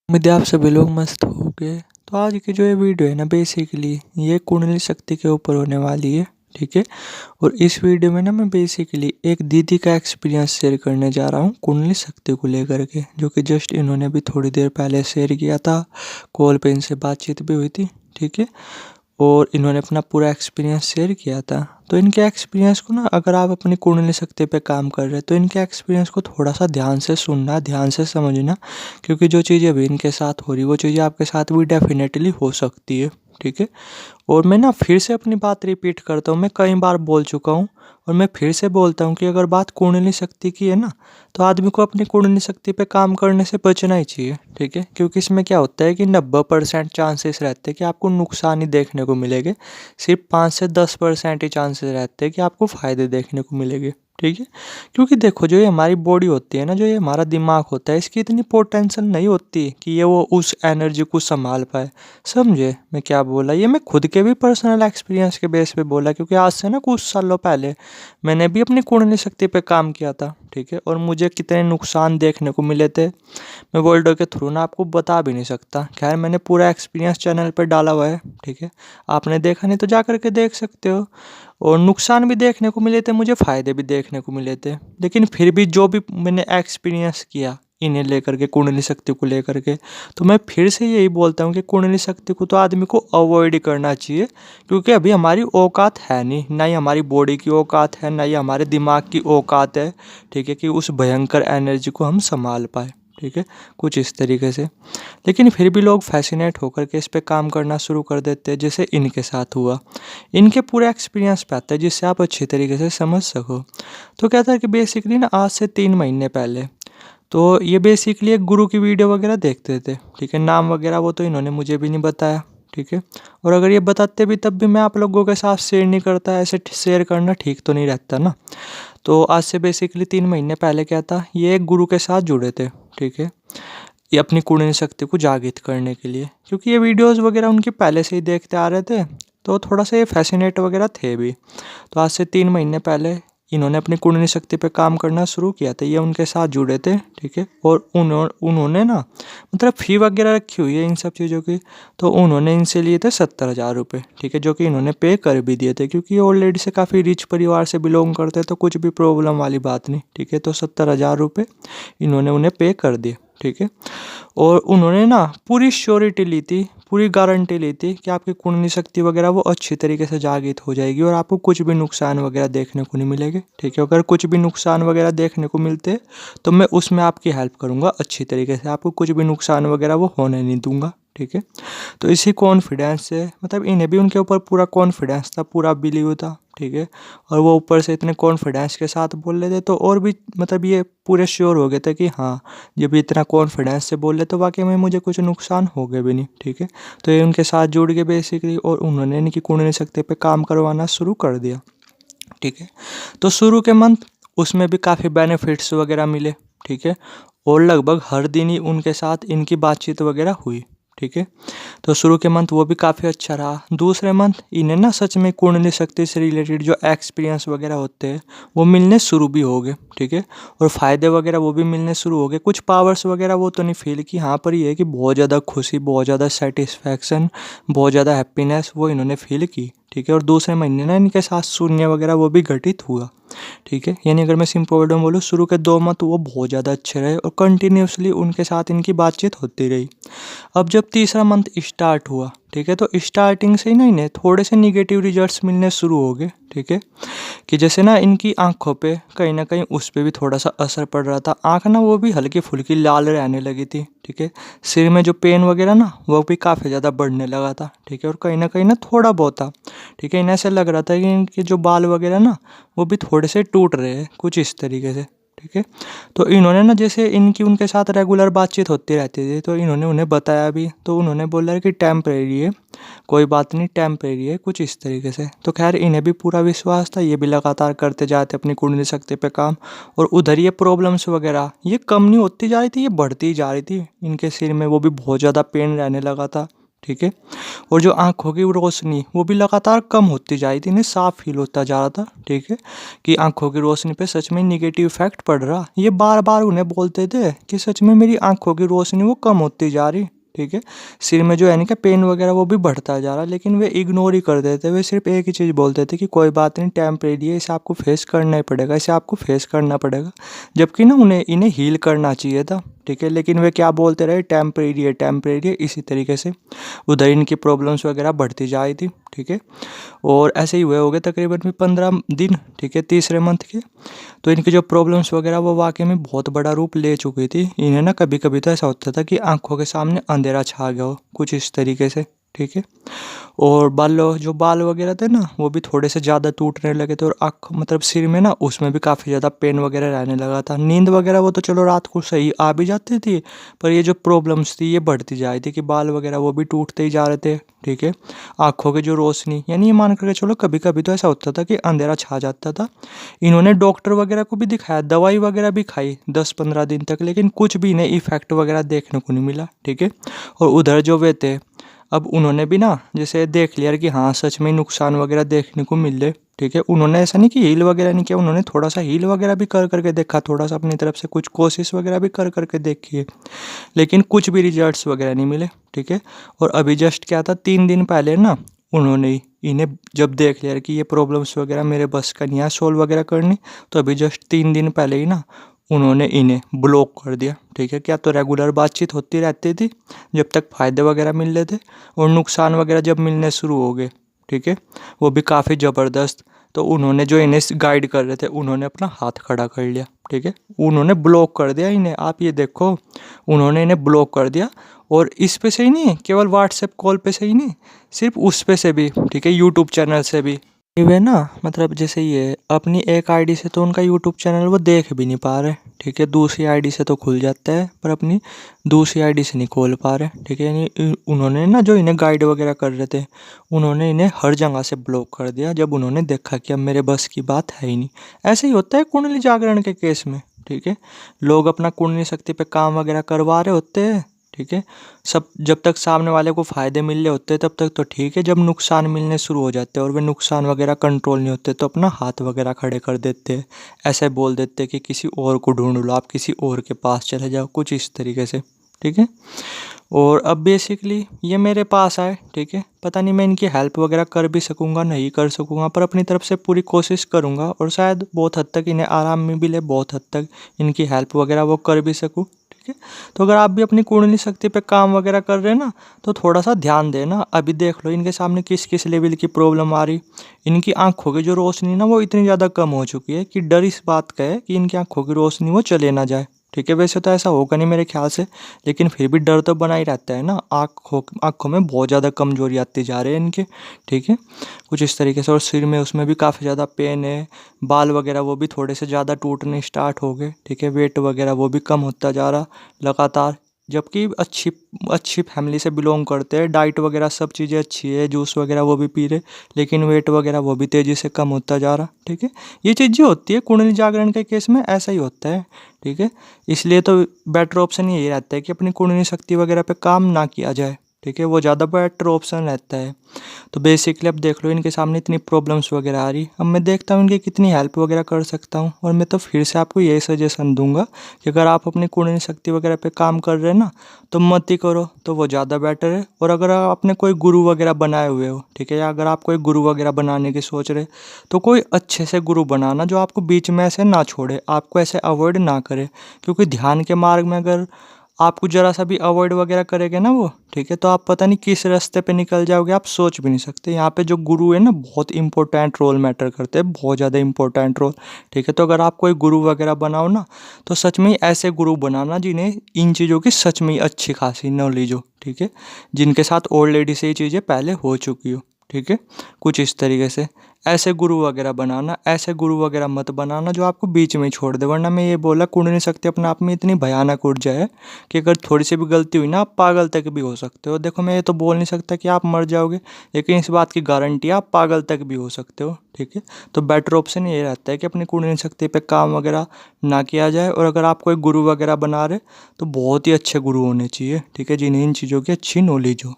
उम्मीद है आप सभी लोग मस्त होंगे। तो आज की जो ये वीडियो है ना, बेसिकली ये कुंडली शक्ति के ऊपर होने वाली है। ठीक है। और इस वीडियो में ना मैं बेसिकली एक दीदी का एक्सपीरियंस शेयर करने जा रहा हूँ कुंडली शक्ति को लेकर के, जो कि जस्ट इन्होंने भी थोड़ी देर पहले शेयर किया था। कॉल पे इनसे बातचीत भी हुई थी। ठीक है। और इन्होंने अपना पूरा एक्सपीरियंस शेयर किया था। तो इनके एक्सपीरियंस को ना, अगर आप अपनी कुंडली शक्ति पे काम कर रहे हैं तो इनके एक्सपीरियंस को थोड़ा सा ध्यान से सुनना, ध्यान से समझना। क्योंकि जो चीज़ें अभी इनके साथ हो रही वो चीज़ें आपके साथ भी डेफिनेटली हो सकती है। ठीक है। और मैं ना फिर से अपनी बात रिपीट करता हूँ, मैं कई बार बोल चुका हूँ और मैं फिर से बोलता हूँ कि अगर बात कुंडली शक्ति की है ना, तो आदमी को अपनी कुंडली शक्ति पे काम करने से बचना ही चाहिए। ठीक है। क्योंकि इसमें क्या होता है कि 90% चांसेस रहते हैं कि आपको नुकसान ही देखने को मिलेंगे। सिर्फ 5 से 10% ही चांसेस रहते हैं कि आपको फ़ायदे देखने को मिलेंगे। ठीक है। क्योंकि देखो, जो ये हमारी बॉडी होती है ना, जो ये हमारा दिमाग होता है, इसकी इतनी पोटेंशियल नहीं होती कि ये वो उस एनर्जी को संभाल पाए। समझे मैं क्या बोला? ये मैं खुद के भी पर्सनल एक्सपीरियंस के बेस पे बोला, क्योंकि आज से ना कुछ सालों पहले मैंने भी अपनी कुंडली शक्ति पे काम किया था। ठीक है। और मुझे कितने नुकसान देखने को मिले थे, मैं वर्ल्ड के थ्रू ना आपको बता भी नहीं सकता। खैर, मैंने पूरा एक्सपीरियंस चैनल पे डाला हुआ है। ठीक है। आपने देखा नहीं तो जा करके देख सकते हो। और नुकसान भी देखने को मिले थे मुझे, फ़ायदे भी देखने को मिले थे। लेकिन फिर भी जो भी मैंने एक्सपीरियंस किया इन्हें लेकर के, कुंडली शक्ति को लेकर के, तो मैं फिर से यही बोलता हूँ कि कुंडली शक्ति को तो आदमी को अवॉइड ही करना चाहिए। क्योंकि अभी हमारी औकात है नहीं, ना ही हमारी बॉडी की औकात है, ना ही हमारे दिमाग की औकात है। ठीक है। कि उस भयंकर एनर्जी को हम संभाल पाए। ठीक है। कुछ इस तरीके से। लेकिन फिर भी लोग फैसिनेट होकर के इस पे काम करना शुरू कर देते हैं, जैसे इनके साथ हुआ। इनके पूरे एक्सपीरियंस पे आता है जिससे आप अच्छी तरीके से समझ सको। तो क्या था कि बेसिकली ना, आज से 3 महीने पहले तो ये बेसिकली एक गुरु की वीडियो वगैरह देखते थे। ठीक है। नाम वगैरह वो तो इन्होंने मुझे भी नहीं बताया। ठीक है। और अगर ये बताते भी तब भी मैं आप लोगों के साथ शेयर नहीं करता। ऐसे शेयर करना ठीक तो नहीं रहता ना। तो आज से बेसिकली 3 महीने पहले क्या था, ये एक गुरु के साथ जुड़े थे। ठीक है। ये अपनी कुंडली शक्ति को जागृत करने के लिए, क्योंकि ये वीडियोस वगैरह उनकी पहले से ही देखते आ रहे थे, तो थोड़ा सा ये फैसिनेट वगैरह थे भी। तो आज से 3 महीने पहले इन्होंने अपनी कुंडली शक्ति पे काम करना शुरू किया था। ये उनके साथ जुड़े थे। ठीक है। और उन्होंने ना, मतलब फ़ी वगैरह रखी हुई है इन सब चीज़ों की। तो उन्होंने इनसे लिए थे 70,000 रुपये। ठीक है। जो कि इन्होंने पे कर भी दिए थे, क्योंकि ये ऑलरेडी से काफ़ी रिच परिवार से बिलोंग करते हैं, तो कुछ भी प्रॉब्लम वाली बात नहीं। ठीक है। तो 70,000 रुपये इन्होंने उन्हें पे कर दिए। ठीक है। और उन्होंने ना पूरी श्योरिटी ली थी, पूरी गारंटी ली थी कि आपकी कुंडली शक्ति वगैरह वो अच्छी तरीके से जागृत हो जाएगी और आपको कुछ भी नुकसान वगैरह देखने को नहीं मिलेंगे। ठीक है। अगर कुछ भी नुकसान वगैरह देखने को मिलते तो मैं उसमें आपकी हेल्प करूँगा अच्छी तरीके से, आपको कुछ भी नुकसान वगैरह वो होने नहीं दूंगा। ठीक है। तो इसी कॉन्फिडेंस से, मतलब इन्हें भी उनके ऊपर पूरा कॉन्फिडेंस था, पूरा बिलीव था। ठीक है। और वो ऊपर से इतने कॉन्फिडेंस के साथ बोल रहे थे, तो और भी मतलब ये पूरे श्योर हो गए थे कि हाँ, जब इतना कॉन्फिडेंस से बोल रहे तो वाकई में मुझे कुछ नुकसान हो गए भी नहीं। ठीक है। तो ये उनके साथ जुड़ गए बेसिकली, और उन्होंने इनकी कुंडली शक्ति पे काम करवाना शुरू कर दिया। ठीक है। तो शुरू के मंथ उसमें भी काफ़ी बेनिफिट्स वगैरह मिले। ठीक है। और लगभग हर दिन ही उनके साथ इनकी बातचीत वगैरह हुई। ठीक है। तो शुरू के मंथ वो भी काफ़ी अच्छा रहा। दूसरे मंथ इन्हें ना सच में कुंडली शक्ति से रिलेटेड जो एक्सपीरियंस वगैरह होते हैं वो मिलने शुरू भी हो गए। ठीक है। और फ़ायदे वगैरह वो भी मिलने शुरू हो गए। कुछ पावर्स वगैरह वो तो नहीं फील की, हाँ, पर ये है कि बहुत ज़्यादा खुशी, बहुत ज़्यादा सेटिस्फैक्शन, बहुत ज़्यादा हैप्पीनेस वो इन्होंने फील की। ठीक है। और दूसरे महीने ना इनके साथ शून्य वगैरह वो भी घटित हुआ। ठीक है। यानी अगर मैं सिंपल वर्ड में बोलूँ, शुरू के 2 मंथ वो बहुत ज़्यादा अच्छे रहे और कंटिन्यूसली उनके साथ इनकी बातचीत होती रही। अब जब तीसरा मंथ स्टार्ट हुआ, ठीक है, तो स्टार्टिंग से ही ना इन्हें थोड़े से निगेटिव रिजल्ट्स मिलने शुरू हो गए। ठीक है। कि जैसे ना इनकी आंखों पे कहीं ना कहीं उस पर भी थोड़ा सा असर पड़ रहा था। आंख ना वो भी हल्की फुल्की लाल रहने लगी थी। ठीक है। सिर में जो पेन वगैरह ना वो भी काफ़ी ज़्यादा बढ़ने लगा था। ठीक है। और कहीं ना थोड़ा बहुत था। ठीक है। इन्हें ऐसा लग रहा था कि इनके जो बाल वगैरह ना वो भी थोड़े से टूट रहे हैं, कुछ इस तरीके से। ठीक है। तो इन्होंने ना, जैसे इनकी उनके साथ रेगुलर बातचीत होती रहती थी, तो इन्होंने उन्हें बताया भी, तो उन्होंने बोला कि टेम्परेरी है, कोई बात नहीं, टेम्परेरी है, कुछ इस तरीके से। तो खैर इन्हें भी पूरा विश्वास था, ये भी लगातार करते जाते अपनी कुंडली शक्ति पे काम। और उधर ये प्रॉब्लम्स वगैरह ये कम नहीं होती जा रही थी, ये बढ़ती जा रही थी। इनके सिर में वो भी बहुत ज़्यादा पेन रहने लगा था। ठीक है। और जो आंखों की रोशनी वो भी लगातार कम होती जा रही थी, इन्हें साफ फील होता जा रहा था, ठीक है, कि आंखों की रोशनी पे सच में निगेटिव इफेक्ट पड़ रहा। ये बार बार उन्हें बोलते थे कि सच में मेरी आंखों की रोशनी वो कम होती जा रही, ठीक है। सिर में जो है ना पेन वगैरह वो भी बढ़ता जा रहा, लेकिन वे इग्नोर ही कर देते। वे सिर्फ एक ही चीज़ बोलते थे कि कोई बात नहीं, टेम्परेरी है, इसे आपको फेस करना ही पड़ेगा, इसे आपको फेस करना पड़ेगा। जबकि ना इन्हें हील करना चाहिए था, ठीक है, लेकिन वे क्या बोलते रहे, टेम्परेरी है, टेम्परेरी है। इसी तरीके से उधर इनकी प्रॉब्लम्स वगैरह बढ़ती जा रही थी, ठीक है। और ऐसे ही हुए हो गए तकरीबन भी 15 दिन, ठीक है, तीसरे मंथ के। तो इनकी जो प्रॉब्लम्स वगैरह वो वाकई में बहुत बड़ा रूप ले चुकी थी। इन्हें ना कभी कभी तो ऐसा होता था कि आंखों के सामने अंधेरा छा गया हो, कुछ इस तरीके से, ठीक है। और जो बाल वगैरह थे ना वो भी थोड़े से ज़्यादा टूटने लगे थे, और आँख मतलब सिर में ना उसमें भी काफ़ी ज़्यादा पेन वगैरह रहने लगा था। नींद वगैरह वो तो चलो रात को सही आ भी जाती थी, पर ये जो प्रॉब्लम्स थी ये बढ़ती जा रही थी कि बाल वगैरह वो भी टूटते ही जा रहे थे, ठीक है। आँखों की जो रोशनी, यानी ये मान करके चलो कभी कभी तो ऐसा होता था कि अंधेरा छा जाता था। इन्होंने डॉक्टर वगैरह को भी दिखाया, दवाई वगैरह भी खाई 10-15 दिन तक, लेकिन कुछ भी इन्हें इफेक्ट वगैरह देखने को नहीं मिला, ठीक है। और उधर जो वे थे, अब उन्होंने भी ना जैसे देख लिया कि हाँ सच में नुकसान वगैरह देखने को मिल रहे, ठीक है। उन्होंने ऐसा नहीं कि हील वगैरह नहीं किया, उन्होंने थोड़ा सा हील वगैरह भी कर करके देखा, थोड़ा सा अपनी तरफ से कुछ कोशिश वगैरह भी कर करके देखी है, लेकिन कुछ भी रिजल्ट्स वगैरह नहीं मिले, ठीक है। और अभी जस्ट क्या था, 3 दिन पहले ना उन्होंने इन्हें जब देख लिया कि ये प्रॉब्लम्स वगैरह मेरे बस का नहीं है सॉल्व वगैरह करनी, तो अभी जस्ट 3 दिन पहले ही ना उन्होंने इन्हें ब्लॉक कर दिया, ठीक है। क्या तो रेगुलर बातचीत होती रहती थी जब तक फ़ायदे वगैरह मिल रहे थे, और नुकसान वगैरह जब मिलने शुरू हो गए, ठीक है, वो भी काफ़ी ज़बरदस्त। तो उन्होंने जो इन्हें गाइड कर रहे थे उन्होंने अपना हाथ खड़ा कर लिया, ठीक है। उन्होंने ब्लॉक कर दिया इन्हें, आप ये देखो, उन्होंने इन्हें ब्लॉक कर दिया। और इस पे से ही नहीं, केवल व्हाट्सएप कॉल पे से ही नहीं, सिर्फ उस पे से भी, ठीक है, यूट्यूब चैनल से भी। वे ना मतलब जैसे ये अपनी एक आईडी से तो उनका यूट्यूब चैनल वो देख भी नहीं पा रहे, ठीक है। दूसरी आईडी से तो खुल जाता है, पर अपनी दूसरी आईडी से नहीं खोल पा रहे, ठीक है। यानी उन्होंने ना जो इन्हें गाइड वगैरह कर रहे थे उन्होंने इन्हें हर जगह से ब्लॉक कर दिया, जब उन्होंने देखा कि अब मेरे बस की बात है ही नहीं। ऐसे ही होता है कुंडली जागरण के केस में, ठीक है। लोग अपना कुंडली शक्ति पे काम वगैरह करवा रहे होते हैं, ठीक है। सब जब तक सामने वाले को फ़ायदे मिल रहे होते हैं तब तक तो ठीक है, जब नुकसान मिलने शुरू हो जाते हैं और वे नुकसान वगैरह कंट्रोल नहीं होते तो अपना हाथ वगैरह खड़े कर देते हैं, ऐसे बोल देते हैं कि किसी और को ढूंढ लो, आप किसी और के पास चले जाओ, कुछ इस तरीके से, ठीक है। और अब बेसिकली ये मेरे पास आए, ठीक है। पता नहीं मैं इनकी हेल्प वगैरह कर भी सकूँगा नहीं कर सकूँगा, पर अपनी तरफ से पूरी कोशिश करूँगा, और शायद बहुत हद तक इन्हें आराम में भी ले, बहुत हद तक इनकी हेल्प वगैरह वो कर भी सकूँ, ठीक है। तो अगर आप भी अपनी कुंडली शक्ति पे काम वगैरह कर रहे हैं ना, तो थोड़ा सा ध्यान देना। अभी देख लो इनके सामने किस किस लेवल की प्रॉब्लम आ रही। इनकी आंखों की जो रोशनी ना वो इतनी ज़्यादा कम हो चुकी है कि डर इस बात का है कि इनकी आंखों की रोशनी वो चले ना जाए, ठीक है। वैसे तो ऐसा होगा नहीं मेरे ख्याल से, लेकिन फिर भी डर तो बना ही रहता है ना। आँखों में बहुत ज़्यादा कमजोरी आती जा रही है इनके, ठीक है, कुछ इस तरीके से। और सिर में उसमें भी काफ़ी ज़्यादा पेन है, बाल वगैरह वो भी थोड़े से ज़्यादा टूटने स्टार्ट हो गए, ठीक है। वेट वगैरह वो भी कम होता जा रहा लगातार, जबकि अच्छी अच्छी फैमिली से बिलोंग करते हैं, डाइट वगैरह सब चीज़ें अच्छी है, जूस वगैरह वो भी पी रहे, लेकिन वेट वगैरह वो भी तेज़ी से कम होता जा रहा, ठीक है। ये चीज़ें होती है कुंडली जागरण के केस में, ऐसा ही होता है, ठीक है। इसलिए तो बेटर ऑप्शन यही रहता है कि अपनी कुंडली शक्ति वगैरह पे काम ना किया जाए, ठीक है, वो ज़्यादा बेटर ऑप्शन रहता है। तो बेसिकली अब देख लो इनके सामने इतनी प्रॉब्लम्स वगैरह आ रही, अब मैं देखता हूँ इनकी कितनी हेल्प वगैरह कर सकता हूँ। और मैं तो फिर से आपको यही सजेशन दूंगा कि अगर आप अपनी कुंडली शक्ति वगैरह पे काम कर रहे हैं ना, तो मत ही करो, तो वो ज़्यादा बेटर है। और अगर आपने कोई गुरु वगैरह बनाए हुए हो, ठीक है, या अगर आप कोई गुरु वगैरह बनाने की सोच रहे, तो कोई अच्छे से गुरु बनाना जो आपको बीच में ऐसे ना छोड़े, आपको ऐसे अवॉइड ना करे। क्योंकि ध्यान के मार्ग में अगर आपको ज़रा सा भी अवॉइड वगैरह करेंगे ना वो, ठीक है, तो आप पता नहीं किस रास्ते पे निकल जाओगे, आप सोच भी नहीं सकते। यहाँ पे जो गुरु है ना बहुत इंपॉर्टेंट रोल मैटर करते हैं, बहुत ज़्यादा इंपॉर्टेंट रोल, ठीक है। तो अगर आप कोई गुरु वगैरह बनाओ ना, तो सच में ही ऐसे गुरु बनाना जिन्हें इन चीज़ों की सच में ही अच्छी खासी नॉलेज हो, ठीक है, जिनके साथ ऑलरेडी से ये चीज़ें पहले हो चुकी हो, ठीक है, कुछ इस तरीके से। ऐसे गुरु वगैरह बनाना, ऐसे गुरु वगैरह मत बनाना जो आपको बीच में ही छोड़ दे। वरना मैं ये बोला कुंडली शक्ति अपने आप में इतनी भयानक ऊर्जा है कि अगर थोड़ी सी भी गलती हुई ना आप पागल तक भी हो सकते हो। देखो मैं ये तो बोल नहीं सकता कि आप मर जाओगे, लेकिन इस बात की गारंटी है आप पागल तक भी हो सकते हो, ठीक है। तो बेटर ऑप्शन ये रहता है कि अपनी कुंडली शक्ति पे काम वगैरह ना किया जाए। और अगर आप कोई गुरु वगैरह बना रहे तो बहुत ही अच्छे गुरु होने चाहिए, ठीक है, जिन्हें इन चीज़ों की अच्छी नॉलेज हो।